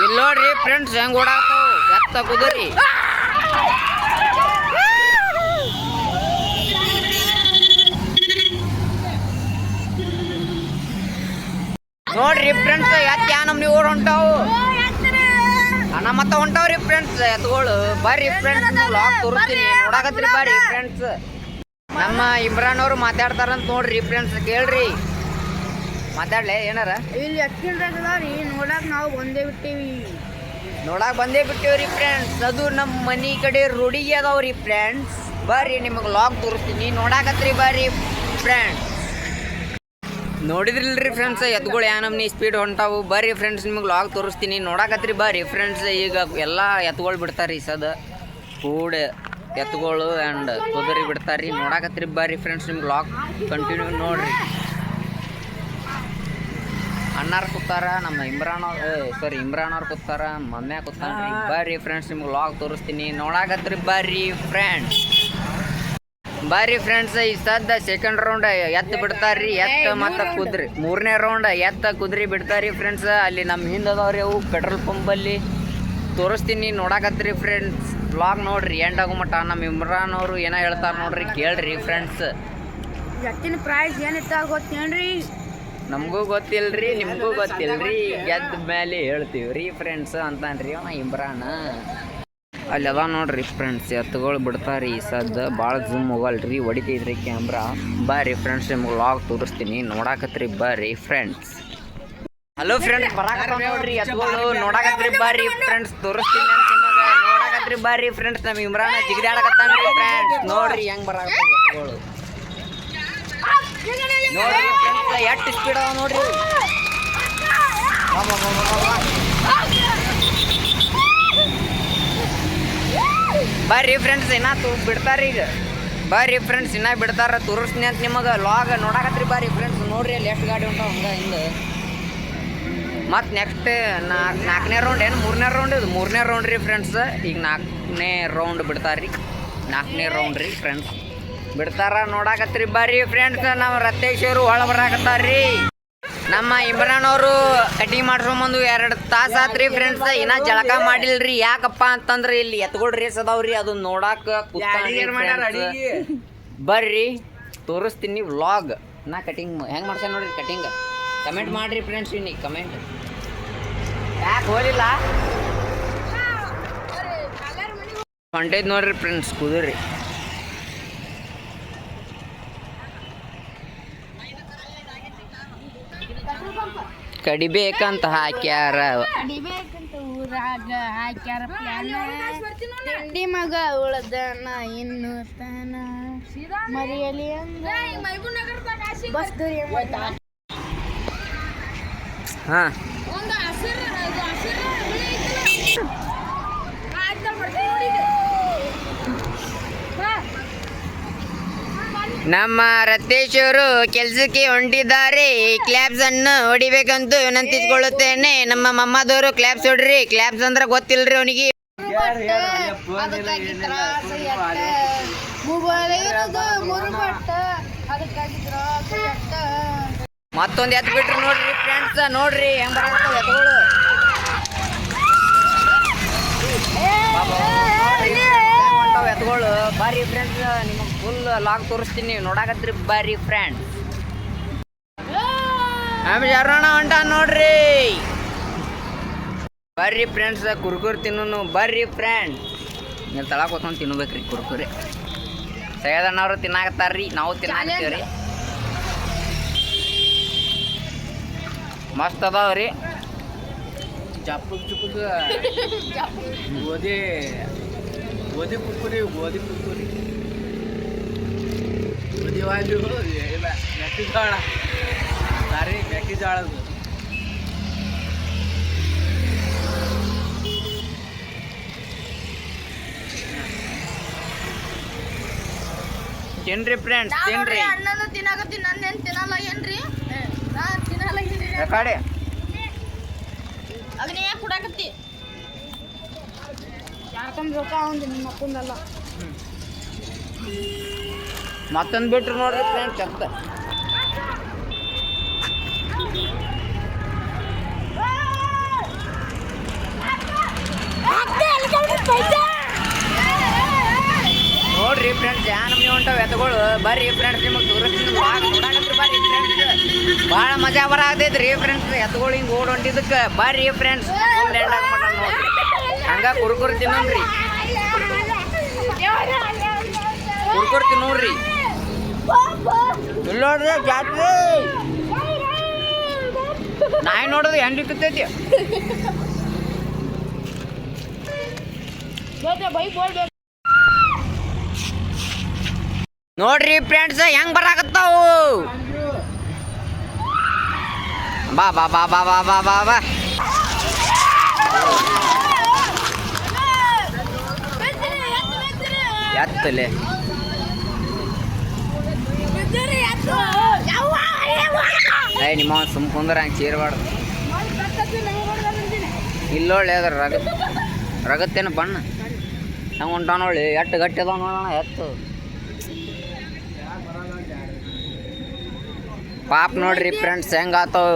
ಇಲ್ಲಿ ನೋಡ್ರಿ ಫ್ರೆಂಡ್ಸ್ ಹೆಂಗ್ ಓಡಾಡ್ತಾವ ಎತ್ತ ಕುದುರಿ. ನೋಡ್ರಿ ಫ್ರೆಂಡ್ಸ್ ಎತ್ತ ಯಾ ನಮ್ನಿ ಓಡ್ ಹೊಂಟಾವು ಅಣ್ಣ ಮತ್ತ ಹೊಂಟಾವ್ರಿ ಫ್ರೆಂಡ್ಸ್ ಎತ್ತುಗಳು. ಬರ್ರಿ ಫ್ರೆಂಡ್ಸ್ ಲಾಕ್ ತೋರಿಸ್ತೀನಿ ನೋಡಾಕತ್ರಿ ಬರ್ರಿ ಫ್ರೆಂಡ್ಸ್. ನಮ್ಮ ಇಮ್ರಾನ್ ಅವ್ರು ಮಾತಾಡ್ತಾರಂತ ನೋಡ್ರಿ ಫ್ರೆಂಡ್ಸ್ ಕೇಳ್ರಿ. ಮಾತಾಡ್ಲೆ ಏನಾರ. ಇಲ್ಲಿ ಎತ್ತಿಲ್ರಿ ನೋಡಕ್ ನಾವು ನೋಡಕ್ ಬಂದೇ ಬಿಟ್ಟಿವ್ರಿ ಫ್ರೆಂಡ್ಸ್. ಅದು ನಮ್ಮ ಮನಿ ಕಡೆ ರೋಡಿಗೆ ಅದಾವ್ರಿ ಫ್ರೆಂಡ್ಸ್. ಬರ್ರಿ ನಿಮಗೆ ಲಾಕ್ ತೋರಿಸ್ತೀನಿ ನೋಡಾಕತ್ರಿ ಬರ್ರಿ ಫ್ರೆಂಡ್ಸ್. ನೋಡಿದ್ರಿಲ್ರಿ ಫ್ರೆಂಡ್ಸ್ ಎತ್ತುಗಳು ಯಾ ನಮ್ನಿ ಸ್ಪೀಡ್ ಹೊಂಟಾವು. ಬರ್ರಿ ಫ್ರೆಂಡ್ಸ್ ನಿಮಗೆ ಲಾಗ್ ತೋರಿಸ್ತೀನಿ ನೋಡಾಕತ್ರಿ ಬರ್ರಿ ಫ್ರೆಂಡ್ಸ್. ಈಗ ಎಲ್ಲ ಎತ್ತುಗಳು ಬಿಡ್ತಾರ್ರಿ ಸದ ಕೂಡ ಎತ್ತುಗಳು ಆ್ಯಂಡ್ ಕುದುರೆ ಬಿಡ್ತಾರ್ರಿ ನೋಡಾಕತ್ರಿ ಬರ್ರಿ ಫ್ರೆಂಡ್ಸ್. ನಿಮ್ಗೆ ಲಾಗ್ ಕಂಟಿನ್ಯೂ ನೋಡ್ರಿ. ಅಣ್ಣಾರು ಕೂತಾರ ನಮ್ಮ ಇಮ್ರಾನ್ ಅವ್ರು ಕೂತಾರ ಮಮ್ಮ್ಯಾ ಕೂತಾನ್ರಿ. ಬರ್ರಿ ಫ್ರೆಂಡ್ಸ್ ನಿಮ್ಗೆ ಲಾಗ್ ತೋರಿಸ್ತೀನಿ ನೋಡಾಕತ್ರಿ ಬರ್ರಿ ಫ್ರೆಂಡ್ಸ್. ಬರ್ರಿ ಫ್ರೆಂಡ್ಸ್ ಈ ಸದ್ದ ಸೆಕೆಂಡ್ ರೌಂಡ್ ಎತ್ತು ಬಿಡ್ತಾರ್ರಿ ಎತ್ತ ಮತ್ತು ಕುದ್ರಿ. ಮೂರನೇ ರೌಂಡ್ ಎತ್ತ ಕುದ್ರಿ ಬಿಡ್ತಾರ್ರಿ ಫ್ರೆಂಡ್ಸ್. ಅಲ್ಲಿ ನಮ್ಮ ಹಿಂದದವ್ರಿ ಅವು ಪೆಟ್ರೋಲ್ ಪಂಪಲ್ಲಿ ತೋರಿಸ್ತೀನಿ ನೋಡಾಕತ್ರಿ ಫ್ರೆಂಡ್ಸ್. ವ್ಲಾಗ್ ನೋಡ್ರಿ ಎಂಡ್ ಆಗೋ ಮಟ್ಟ. ನಮ್ಮ ಇಮ್ರಾನ್ ಅವರು ಏನೋ ಹೇಳ್ತಾರೆ ನೋಡ್ರಿ ಕೇಳ್ರಿ ಫ್ರೆಂಡ್ಸ್. ಎತ್ತಿನ ಪ್ರೈಸ್ ಏನಿತ್ತ ಗೊತ್ತೇನ್ರಿ? ನಮಗೂ ಗೊತ್ತಿಲ್ರಿ ನಿಮಗೂ ಗೊತ್ತಿಲ್ರಿ ಗೆದ್ದ ಮೇಲೆ ಹೇಳ್ತೀವ್ರಿ ಫ್ರೆಂಡ್ಸ್ ಅಂತಾನ್ರಿ ಅವ ಇಮ್ರಾನ್. ಅಲ್ಲಿ ಅದ ನೋಡ್ರಿ ಫ್ರೆಂಡ್ಸ್ ಎತ್ತುಗಳು ಬಿಡ್ತಾರ್ರಿ ಈ ಸದ್ದ ಭಾಳ ಜೂಮ್ ಹೋಗಲ್ರಿ ಹೊಡಿತೈತ್ರಿ ಕ್ಯಾಮ್ರಾ. ಬರ್ರಿ ಫ್ರೆಂಡ್ಸ್ ನಿಮ್ಗೆ ಲಾಗ್ ತೋರಿಸ್ತೀನಿ ನೋಡಾಕತ್ರಿ ಬರ್ರಿ ಫ್ರೆಂಡ್ಸ್. ಹಲೋ ಫ್ರೆಂಡ್ಸ್ ಬರಾಕತ್ತಾವ ನೋಡ್ರಿ ಎತ್ತುಗಳು ನೋಡಾಕತ್ರಿ ಬರ್ರಿ ಫ್ರೆಂಡ್ಸ್. ತೋರಿಸ್ತೀನಿ ಅಂತ ನಿಮಗೆ ನೋಡಾಕತ್ರಿ ಬರ್ರಿ ಫ್ರೆಂಡ್ಸ್. ನಮ್ಮ ಇಮ್ರಾನ್ ಜಿಗಿದಾಡಕತ್ತಾನ್ರಿ ಫ್ರೆಂಡ್ಸ್. ನೋಡ್ರಿ ಹೆಂಗ್ ಬರಾಕತ್ತಾವ ಎತ್ತುಗಳು ನೋಡ್ರಿ ಫ್ರೆಂಡ್ಸ್ ಎಷ್ಟು ಸ್ಪೀಡ್ ಅವ ನೋಡ್ರಿ. ಬರ್ರಿ ಫ್ರೆಂಡ್ಸ್ ಇನ್ನ ಬಿಡ್ತಾರ್ರಿ ಈಗ. ಬರ್ರಿ ಫ್ರೆಂಡ್ಸ್ ಇನ್ನ ಬಿಡ್ತಾರ ತೋರಿಸ್ತೀನಿ ಅಂತ ನಿಮಗೆ ಲಾಗ್ ನೋಡಾಕತ್ರಿ ಬರ್ರಿ ಫ್ರೆಂಡ್ಸ್. ನೋಡ್ರಿ ಅಲ್ಲಿ ಎಷ್ಟು ಗಾಡಿ ಉಂಟಾವ ಹಂಗೆ ಹಿಂದೆ. ಮತ್ತು ನೆಕ್ಸ್ಟ್ ನಾಲ್ಕನೇ ರೌಂಡ್ ಏನು ಮೂರನೇ ರೌಂಡ್ ಇದು ಮೂರನೇ ರೌಂಡ್ ರೀ ಫ್ರೆಂಡ್ಸ್. ಈಗ ನಾಲ್ಕನೇ ರೌಂಡ್ ಬಿಡ್ತಾರ್ರಿ. ನಾಲ್ಕನೇ ರೌಂಡ್ ರೀ ಫ್ರೆಂಡ್ಸ್ ಬಿಡ್ತಾರ ನೋಡಾಕತ್ರಿ ಬರ್ರಿ ಫ್ರೆಂಡ್ಸ್. ನಮ್ಮ ರತೇಶ್ ಅವರು ಒಳ ಬರಾಕತ್ತಾರ್ರಿ. ನಮ್ಮ ಇಮ್ರಾನ್ ಅವರು ಕಟಿಂಗ್ ಮಾಡ್ಸೊಂಬಂದು 2 ತಾಸು ಆತ್ರಿ ಫ್ರೆಂಡ್ಸ್. ಇನ್ನ ಜಳಕ ಮಾಡಿಲ್ರಿ. ಯಾಕಪ್ಪ ಅಂತಂದ್ರೆ ಇಲ್ಲಿ ಎತ್ಕೊಳ್ ರೇಸ್ ಅದಾವ್ರಿ ಅದು ನೋಡಾಕ ಬರ್ರಿ ತೋರಿಸ್ತೀನಿ ವ್ಲಾಗ್. ನಾ ಕಟಿಂಗ್ ಹೆಂಗೆ ಮಾಡ್ಸ ನೋಡ್ರಿ ಕಟಿಂಗ್. ಕಮೆಂಟ್ ಮಾಡ್ರಿ ಫ್ರೆಂಡ್ಸ್ ಇನ್ನಿ ಕಮೆಂಟ್. ಯಾಕೆ ಹೋಲಿಲ್ಲ ಹೊಂಟೈತ್ ನೋಡ್ರಿ ಫ್ರೆಂಡ್ಸ್ ಕುದುರಿ. ಕಡಿಬೇಕಂತ ಹಾಕ್ಯಾರ ಊರಾಗ ಹಾಕ್ಯಾರ ತಿಂಡಿ ಮಗ ಉಳ್ದನ ಇನ್ನು ತನ ಮರಿಯಲಿ ಹಾ ನಮ್ಮ ರತೇಶ್ ಅವರು ಕೆಲಸಕ್ಕೆ ಹೊಂಟಿದ್ದಾರೆ. ಕ್ಲಾಪ್ಸ್ ಅನ್ನು ಹೊಡಿಬೇಕಂತೂ ವಿನಂತಿಸಿಕೊಳ್ಳುತ್ತೇನೆ. ನಮ್ಮ ಮಮ್ಮದವರು ಕ್ಲಾಪ್ಸ್ ಹೊಡ್ರಿ. ಕ್ಲಾಪ್ಸ್ ಅಂದ್ರೆ ಗೊತ್ತಿಲ್ರಿ ಅವನಿಗೆ. ಮತ್ತೊಂದು ಎತ್ತು ಬಿಟ್ರು ನೋಡ್ರಿ ಫ್ರೆಂಡ್ಸ್. ನೋಡ್ರಿ ಹೆಂಗ್ ಬರತ್ತಾವ ಎತ್ತುಗಳು. ಎತ್ತುಗಳು ಬಾರಿ ಫ್ರೆಂಡ್ಸ್. ನಿಮಗೆ ಫುಲ್ ಲಾಗ್ ತೋರಿಸ್ತೀನಿ ನೋಡಾಕತ್ರಿ ಬಾರಿ ಫ್ರೆಂಡ್ಸ್. ಶರಣ ಹೊಂಟ ನೋಡ್ರಿ ಬರ್ರಿ ಫ್ರೆಂಡ್ಸ್. ಕುರ್ಕುರಿ ತಿನ್ನು ಬರ್ರಿ ಫ್ರೆಂಡ್ಸ್. ನೀವು ತಳಕ್ ಹೋಗ್ಕೊಂಡು ತಿನ್ಬೇಕ್ರಿ ಕುರ್ಕುರಿ. ಸೈದಣ್ಣವ್ರು ತಿನ್ನಾಕತ್ತಾರ್ರಿ ನಾವು ತಿನ್ನಾಕತ್ತೀವ್ರಿ. ಮಸ್ತ್ ಅದಾವ್ರಿ. ಚಪ್ಪು ಚುಪ್ಪು ಗೋಧಿ ಕುರ್ಕುರಿ ಗೋಧಿ ವಾಜು ಇಲ್ಲ ಮೆಕ್ಕೆಜೋಳ ಸಾರಿ ಮೆಕ್ಕೆಜೋಳದ್ದು. ತಿನ್ರಿ ಫ್ರೆಂಡ್ಸ್ ತಿನ್ರಿ. ತಿನ್ನಾಕತ್ತೀನಿ ನನ್ನೇನು ತಿನ್ನಲ್ಲ ಏನ್ರಿ? ತಿನ್ನಲ್ಲ ಕಡೆ ಅದನ್ನ ಯಾಕೆ ಕುಡಾಕತ್ತಿ? ಯಾಕಂದ್ರೆ ರೊಕ್ಕ ಒಂದು ನಿಮ್ಮ ಅಪ್ಪಂದಲ್ಲ. ಮತ್ತೊಂದು ಬಿಟ್ರು ನೋಡ್ರಿ ಫ್ರೆಂಡ್ಸ್ ಚಪ್ಪ. ಎತ್ತುಗಳು ಬರ್ರಿ ಫ್ರೆಂಡ್ಸ್ ನಿಮಗೆ ತೋರಿಸ್ತೀನಿ ನೋಡಾಕತ್ರಿ ಬರ್ರಿ ಫ್ರೆಂಡ್ಸ್ ಭಾಳ ಮಜಾ ಬರಾಕತೈತ್ರಿ ಫ್ರೆಂಡ್ಸ್ ಎತ್ತುಗಳು ಹಿಂಗೆ ಓಡ್ ಹೊಂಟಿದ್ದಕ್ಕೆ ಬರ್ರಿ ಫ್ರೆಂಡ್ಸ್ ನೋಡ್ರಿ ಹಂಗ ಕುರ್ಕುರಿ ತಿನ್ನೋನ್ರಿ ಕುರ್ಕುರಿ ತಿನ್ನೋರಿ ಇಲ್ಲಿ ನೋಡ್ರಿ ಜಾತ್ರೆ ನಾಯಿ ನೋಡೋದು ಹೆಂಗ್ ಇರ್ತೈತಿ ನೋಡ್ರಿ ಫ್ರೆಂಡ್ಸ್ ಹೆಂಗ್ ಬರಾಕತ್ತಾವು ಬಾ ಬಾ ಬಾ ಬಾ ಬಾ ಬಾ ಬಾ ಬಾ ಎತ್ತಲೆ ನಿಮ್ಮ ಸುಮ್ ಕುಂದ್ರ ಹಂಗೆ ಚೀರ್ಬಾರ್ದು ಇಲ್ಲೊಳ್ಳೆ ಅದ್ರ ರಗತ್ತೇನು ಬಣ್ಣ ಹಂಗೆ ಉಂಟಾವ ನೋಡಿ ಎಟ್ಟು ಗಟ್ಟಿ ಅದಾವ ನೋಡೋಣ ಎತ್ತು ಪಾಪ ನೋಡ್ರಿ ಫ್ರೆಂಡ್ಸ್ ಹೆಂಗಾತವ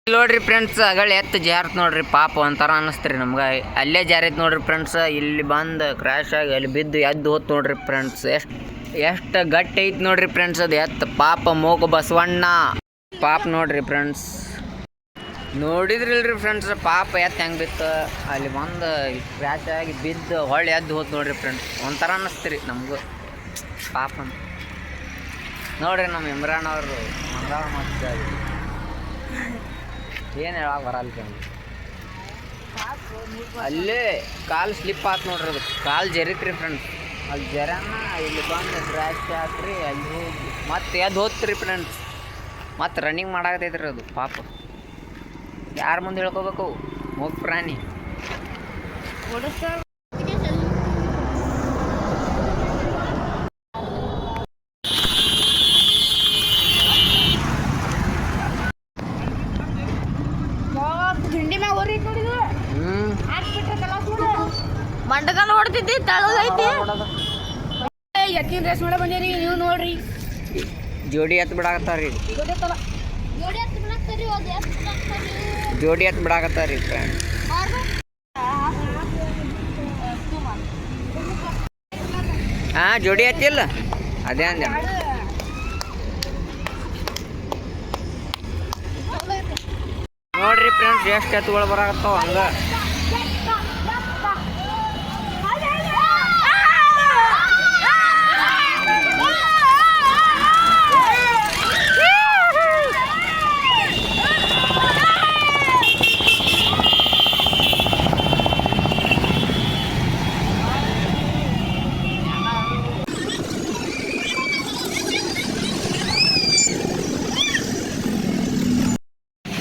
ನೋಡ್ರಿ ಫ್ರೆಂಡ್ಸ್ ಅಗಳ ಎತ್ತು ಜಾರತ್ ನೋಡ್ರಿ ಪಾಪ ಒಂಥರ ಅನ್ನಿಸ್ತ್ರಿ ನಮ್ಗೆ ಅಲ್ಲೇ ಜಾರೈತೆ ನೋಡ್ರಿ ಫ್ರೆಂಡ್ಸ್ ಇಲ್ಲಿ ಬಂದು ಕ್ರ್ಯಾಶ್ ಆಗಿ ಅಲ್ಲಿ ಬಿದ್ದು ಎದ್ದು ಹೋತ್ ನೋಡ್ರಿ ಫ್ರೆಂಡ್ಸ್ ಎಷ್ಟು ಗಟ್ಟಿ ಐತಿ ನೋಡ್ರಿ ಫ್ರೆಂಡ್ಸ್ ಅದು ಎತ್ತು ಪಾಪ ಮೂಗು ಬಸವಣ್ಣ ಪಾಪ ನೋಡ್ರಿ ಫ್ರೆಂಡ್ಸ್ ನೋಡಿದ್ರಿಲ್ರಿ ಫ್ರೆಂಡ್ಸ್ ಪಾಪ ಎತ್ತು ಹೆಂಗೆ ಬಿತ್ತು ಅಲ್ಲಿ ಬಂದು ಕ್ರ್ಯಾಶ್ ಆಗಿ ಬಿದ್ದು ಹೊಳ್ಳಿ ಎದ್ದು ಹೋತ್ ನೋಡ್ರಿ ಫ್ರೆಂಡ್ಸ್ ಒಂಥರ ಅನ್ನಿಸ್ತೀರಿ ನಮಗೂ ಪಾಪ ನೋಡ್ರಿ ನಮ್ಮ ಇಮ್ರಾನ್ ಅವರು ಮಂಗಳ ಮಾಡ್ತಾರೆ ಏನು ಹೇಳಕ್ಕೆ ಬರಲ್ಲ ಅಲ್ಲೇ ಕಾಲು ಸ್ಲಿಪ್ ಆತು ನೋಡ್ರಿ ಅದು ಕಾಲು ಜರಿತ್ರಿ ಫ್ರೆಂಡ್ಸ್ ಅಲ್ಲಿ ಜರನ ಇಲ್ಲಿ ಬಂದು ಕ್ರ್ಯಾಶ್ ಆತ್ರಿ ಅಲ್ಲಿ ಹೋಗಿ ಮತ್ತೆ ಎದ್ದು ಹೋತ್ರಿ ಫ್ರೆಂಡ್ಸ್ ಮತ್ತೆ ರನ್ನಿಂಗ್ ಮಾಡಾಕತೈತ್ರಿ ಅದು ಪಾಪ ಯಾರ ಮುಂದೆ ಹೇಳ್ಕೋಬೇಕು ಮೂಗ್ ಪ್ರಾಣಿ ಮಂಡಗಲ್ ಹೊಡ್ತಿದ್ದಿ ತಳಗೈತಿ ಎತ್ತಿನ ರೇಸ್ ಮಾಡ ಬಂದಿರಿ ನೀವು ನೋಡ್ರಿ ಜೋಡಿ ಎತ್ತು ಬಿಡಾಕತ್ತಾರ ಜೋಡಿ ಎತ್ತು ಬಿಡಾಕತ್ತಾರ ರೀ ಫ್ರೆಂಡ್ ಹಾಂ ಜೋಡಿ ಎತ್ತಿಲ್ಲ ಅದೇ ಅಂದೆ ನೋಡ್ರಿ ಫ್ರೆಂಡ್ಸ್ ಎಷ್ಟು ಎತ್ತುಗಳು ಬರಾಕತ್ತಾವ ಹಂಗ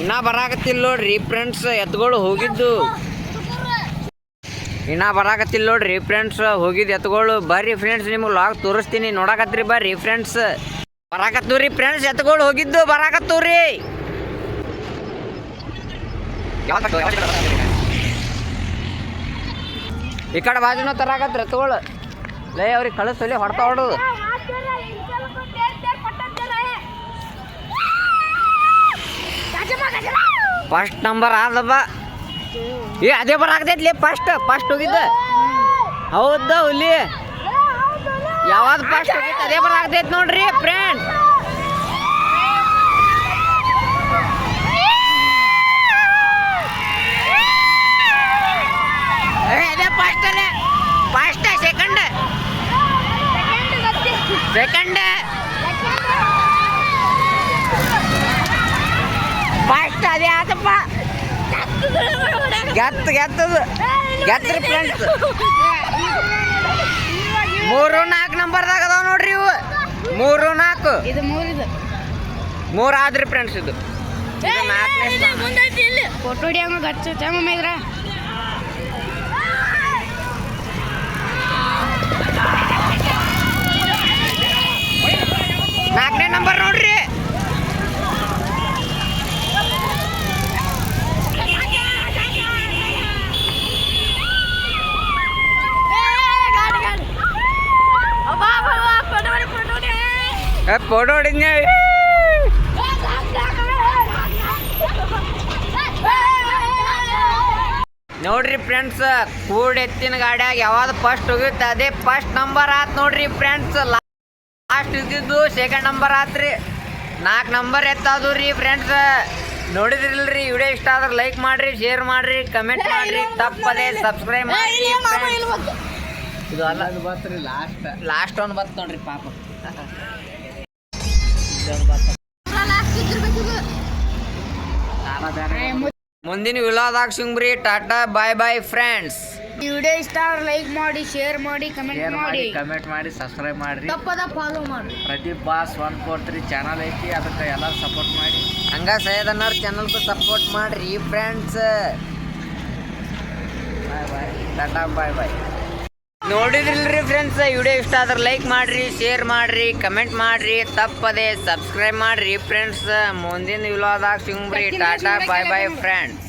ಇನ್ನ ಬರಾಕತ್ತಿಲ್ಲ ನೋಡ್ರಿ ಫ್ರೆಂಡ್ಸ್ ಎತ್ತುಗಳು ಹೋಗಿದ್ದು ಇನ್ನ ಬರಾಕತ್ತಿಲ್ಲ ನೋಡ್ರಿ ಫ್ರೆಂಡ್ಸ್ ಹೋಗಿದ್ದು ಎತ್ತುಗಳು ಬರ್ರಿ ಫ್ರೆಂಡ್ಸ್ ನಿಮ್ಗೆ ಲಾಗ್ ತೋರಿಸ್ತೀನಿ ನೋಡಾಕತ್ರಿ ಬರ್ರಿ ಫ್ರೆಂಡ್ಸ್ ಬರಾಕತ್ತೂರಿ ಫ್ರೆಂಡ್ಸ್ ಎತ್ತುಗಳು ಹೋಗಿದ್ದು ಬರಾಕತ್ತೂರಿ ಈ ಕಡೆ ಬಾಜುನ ತರಾಕತ್ರಿ ಎತ್ತುಗಳು ಲೇ ಅವ್ರಿಗೆ ಕಳಿಸಲಿ ಹೊಡ್ತಾ ಹೊಡೋದು ಫಸ್ಟ್ ನಂಬರ್ ಆದಬ್ಬ ಏ ಅದೇ ಬರಾಕತೈತ್ಲಿ ಫಸ್ಟ್ ಹೋಗಿದ್ದ ಹೌದ ಹುಲಿ ಯಾವ್ದು ಫಸ್ಟ್ ಹೋಗಿತ್ತು ಅದೇ ಬರಾಕತೈತಿ ನೋಡ್ರಿ ಫ್ರೆಂಡ್ ಅದೇ ಫಸ್ಟ್ ಸೆಕೆಂಡ್ ಫಸ್ಟ್ ಅದೇ ಆತಪ್ಪ ಗೆತ್ತರಿ ಫ್ರೆಂಡ್ಸ್ 3-4 ನಂಬರ್ದಾಗ ಅದಾವ ನೋಡ್ರಿ ಇವು 3-4 ಇದು ಮೂರು ಆದ್ರಿ ಫ್ರೆಂಡ್ಸ್ ಇದು ಫೋಟೋ ಹಿಡಿಯಂಗ ಗಚ್ಚು ಚಮ್ಮ ಇದ್ರ ನಾಲ್ಕನೇ ನಂಬರ್ ನೋಡ್ರಿ ಫೋಟೋ ಹೊಡಿದ್ನ ನೋಡ್ರಿ ಫ್ರೆಂಡ್ಸ್ ಕೂಡ್ ಎತ್ತಿನ ಗಾಡಿಯಾಗ ಯಾವ್ದು ಫಸ್ಟ್ ಹೋಗುತ್ತೆ ಅದೇ ಫಸ್ಟ್ ನಂಬರ್ ಆತ್ ನೋಡ್ರಿ ಫ್ರೆಂಡ್ಸ್ ಲಾಸ್ಟ್ ಇದ್ದಿದ್ದು ಸೆಕೆಂಡ್ ನಂಬರ್ ಆತ್ರಿ 4 ನಂಬರ್ ಎತ್ತಾದು ರೀ ಫ್ರೆಂಡ್ಸ್. ನೋಡಿದ್ರಿಲ್ರಿ ವಿಡಿಯೋ ಇಷ್ಟ ಆದ್ರೆ ಲೈಕ್ ಮಾಡ್ರಿ, ಶೇರ್ ಮಾಡ್ರಿ, ಕಮೆಂಟ್ ಮಾಡ್ರಿ, ತಪ್ಪದೆ ಸಬ್ಸ್ಕ್ರೈಬ್ ಮಾಡ್ರಿ. ಇದು ಅಲ್ಲ, ಅದು ಬತ್ರಿ ಲಾಸ್ಟ್ ಒಂದು ಬತ್ತು ನೋಡ್ರಿ ಪಾಪ. ಮುಂದಿನ ವಿಲಾದಾಗ ಸಿಂಗ್ರಿ. ಟಾಟಾ ಬಾಯ್ ಬಾಯ್ ಫ್ರೆಂಡ್ಸ್. ಈ ವಿಡಿಯೋ ಇಷ್ಟ ಆದ್ರೆ ಲೈಕ್ ಮಾಡಿ, ಶೇರ್ ಮಾಡಿ, ಕಮೆಂಟ್ ಮಾಡಿ, ಸಬ್ಸ್ಕ್ರೈಬ್ ಮಾಡ್ರಿ. ತಪ್ಪದ ಫಾಲೋ ಮಾಡಿ. ಪ್ರದೀಪ್ ಬಾಸ್ 143 ಚಾನಲ್ ಐತಿ, ಅದಕ್ಕೆ ಎಲ್ಲರೂ ಸಪೋರ್ಟ್ ಮಾಡಿ. ಹಂಗ ಸೈಯದ್ ಅನ್ನೋರ್ ಚಾನಲ್ಗೂ ಸಪೋರ್ಟ್ ಮಾಡ್ರಿ ಫ್ರೆಂಡ್ಸ್. ಬಾಯ್ ಬಾಯ್, ಟಾಟಾ ಬಾಯ್ ಬಾಯ್. ನೋಡಿದ್ರಿಲ್ರಿ ಫ್ರೆಂಡ್ಸ್, ವಿಡಿಯೋ ಇಷ್ಟ ಆದ್ರೆ ಲೈಕ್ ಮಾಡ್ರಿ, ಶೇರ್ ಮಾಡ್ರಿ, ಕಮೆಂಟ್ ಮಾಡ್ರಿ, ತಪ್ಪದೆ ಸಬ್ಸ್ಕ್ರೈಬ್ ಮಾಡ್ರಿ ಫ್ರೆಂಡ್ಸ್. ಮುಂದಿನ ವಿಲಾದಾಗ ಸಿಂಗ್ರಿ. ಟಾಟಾ ಬಾಯ್ ಬಾಯ್ ಫ್ರೆಂಡ್ಸ್.